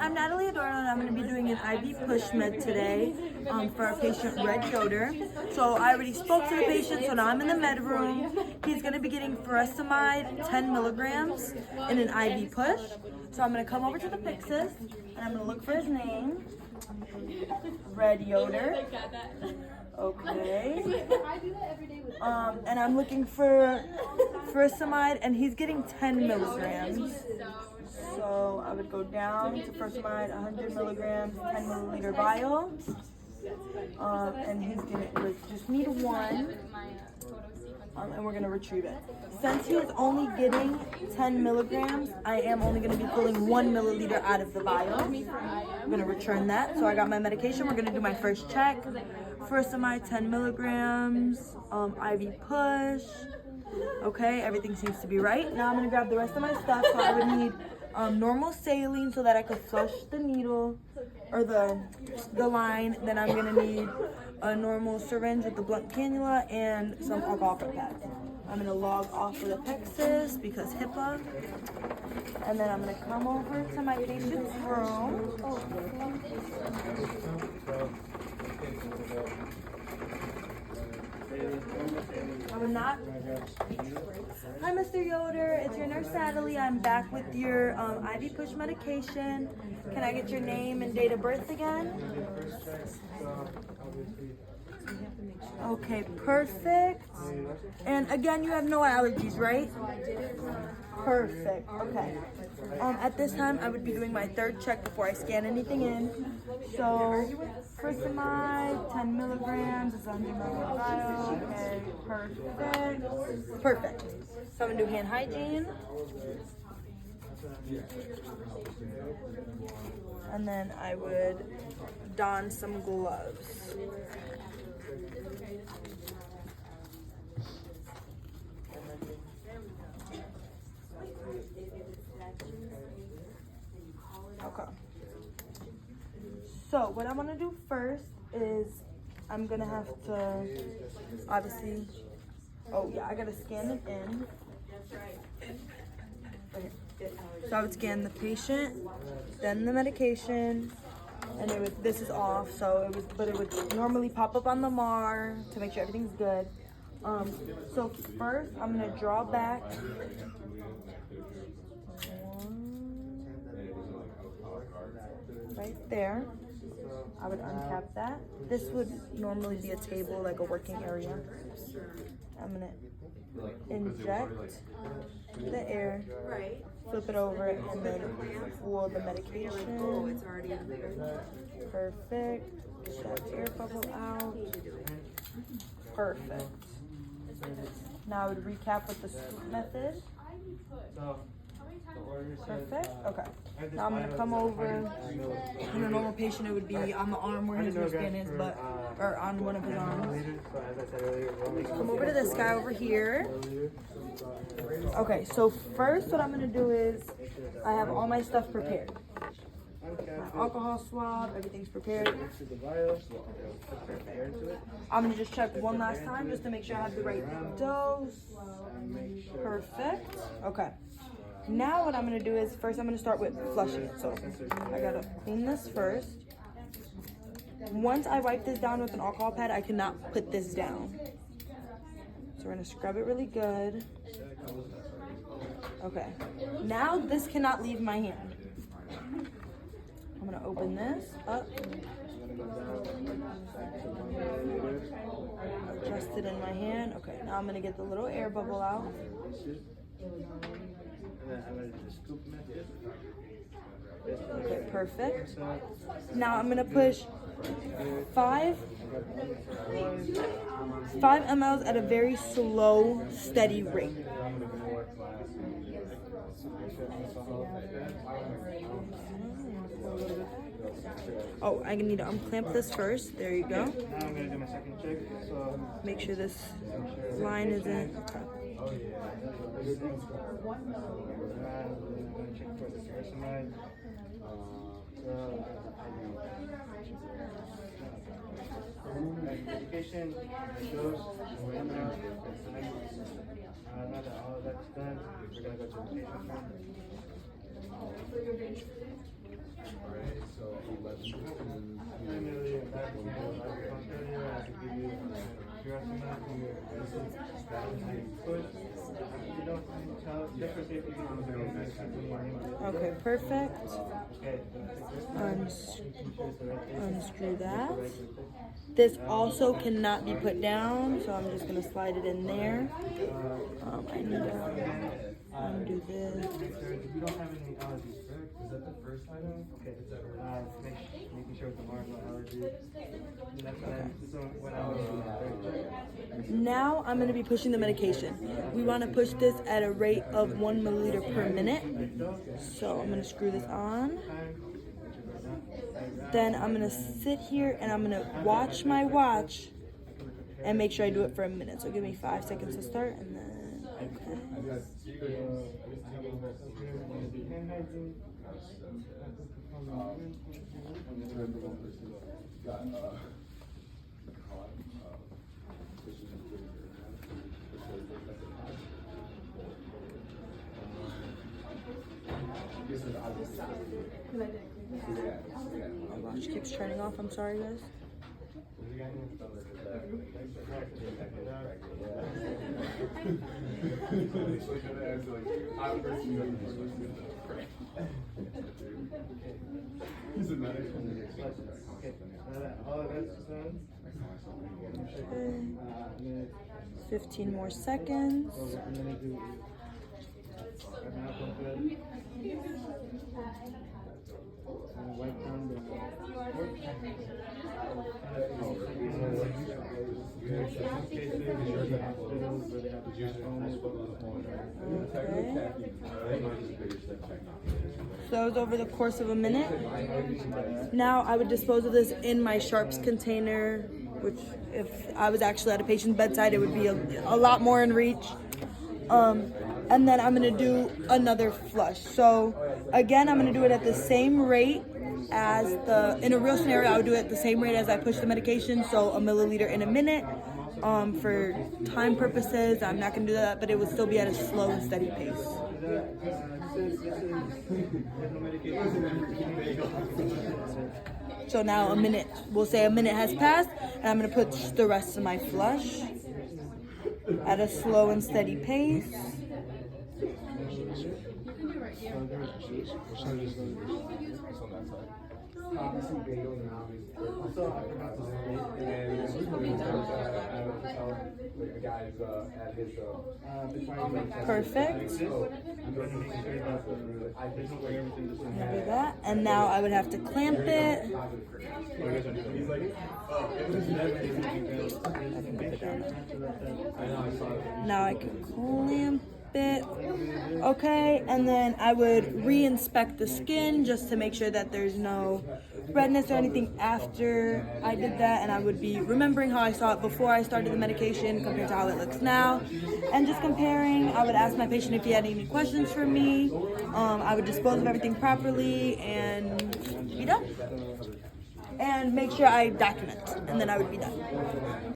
I'm Natalie Adorno and I'm going to be doing an IV push med today for our patient Red Yoder. So I already spoke to the patient, so now I'm in the med room. He's going to be getting furosemide 10 milligrams in an IV push. So I'm going to come over to the Pyxis and I'm going to look for his name. Red Yoder. Okay. And I'm looking for furosemide and he's getting 10 milligrams. So I would go down to furosemide, 100 milligrams, 10 milliliter vial. And he's gonna just need one. And we're gonna retrieve it. Since he is only getting 10 milligrams, I am only gonna be pulling 1 milliliter out of the vial. I'm gonna return that. So I got my medication. We're gonna do my first check. Furosemide 10 milligrams, IV push. Okay, everything seems to be right. Now I'm gonna grab the rest of my stuff. So I would need normal saline so that I could flush the needle or the line. Then I'm gonna need a normal syringe with the blunt cannula and some alcohol pads. I'm gonna log off of the Pyxis because HIPAA. And then I'm gonna come over to my patient's room. I would not. Hi, Mr. Yoder. It's your nurse, Natalie. I'm back with your IV push medication. Can I get your name and date of birth again? Okay, perfect. And again, you have no allergies, right? Perfect. Okay. At this time, I would be doing my third check before I scan anything in. So, furosemide, 10 milligrams, it's 100 milligrams vial. Okay, perfect. Perfect. So I'm gonna do hand hygiene. And then I would don some gloves. Okay. So what I'm gonna do first is I'm gonna have to obviously, oh yeah, I gotta scan it in. Okay. So I would scan the patient, then the medication, and it would, this is off, so it was, but it would normally pop up on the MAR to make sure everything's good. So first I'm gonna draw back. Right there. I would uncap that. This would normally be a table, like a working area. I'm gonna inject the air, flip it over, and then pour the medication. Perfect. Get that air bubble out. Perfect. Now I would recap with the scoop method. Perfect. Okay. Now I'm gonna come over. In a normal patient, it would be on the arm where his wristband is, but or on one of his arms. Come over to this guy over here. Okay. So first, what I'm gonna do is I have all my stuff prepared. My alcohol swab, everything's prepared. Perfect. I'm gonna just check one last time just to make sure I have the right dose. Perfect. Okay. Now what I'm gonna do is first I'm gonna start with flushing it. So I gotta clean this first. Once I wipe this down with an alcohol pad, I cannot put this down. So we're gonna scrub it really good. Okay. Now this cannot leave my hand. I'm gonna open this up. Adjust it in my hand. Okay, now I'm gonna get the little air bubble out. Okay, perfect. Now I'm gonna push 5 mLs at a very slow, steady rate. Oh, I need to unclamp this first. There you go. Now I'm gonna do my second check. So make sure this line isn't. Okay. Check for the furosemide. Medication, dose, now that all of that's done, we're gonna go to the patient room. push. You don't tell, just for safety reasons. Okay, perfect. Okay. Unscrew that. This also cannot be put down, so I'm just gonna slide it in there. I need to undo this. We don't have any allergies, correct? Is that the first item? Okay. Making sure there are no allergies. Now I'm gonna be pushing the medication. We wanna push this at a rate of 1 milliliter per minute. So I'm gonna screw this on. Then I'm gonna sit here and I'm gonna watch my watch and make sure I do it for a minute. So give me 5 seconds to start and then, okay. My watch keeps turning off. I'm sorry, guys. Okay. 15 more seconds. So that was over the course of a minute. Now I would dispose of this in my sharps container, which if I was actually at a patient's bedside, it would be a lot more in reach. And then I'm gonna do another flush. So again, I'm gonna do it at the same rate as in a real scenario, I would do it at the same rate as I push the medication. So a milliliter in a minute. For time purposes, I'm not gonna do that, but it would still be at a slow and steady pace. So now we'll say a minute has passed, and I'm gonna put the rest of my flush at a slow and steady pace. Perfect. Do that, and now I would have to clamp it. Now I can clamp it. Okay, and then I would re-inspect the skin just to make sure that there's no redness or anything after I did that, and I would be remembering how I saw it before I started the medication compared to how it looks now, and just comparing. I would ask my patient if he had any questions for me. I would dispose of everything properly and be done, and make sure I document, and then I would be done.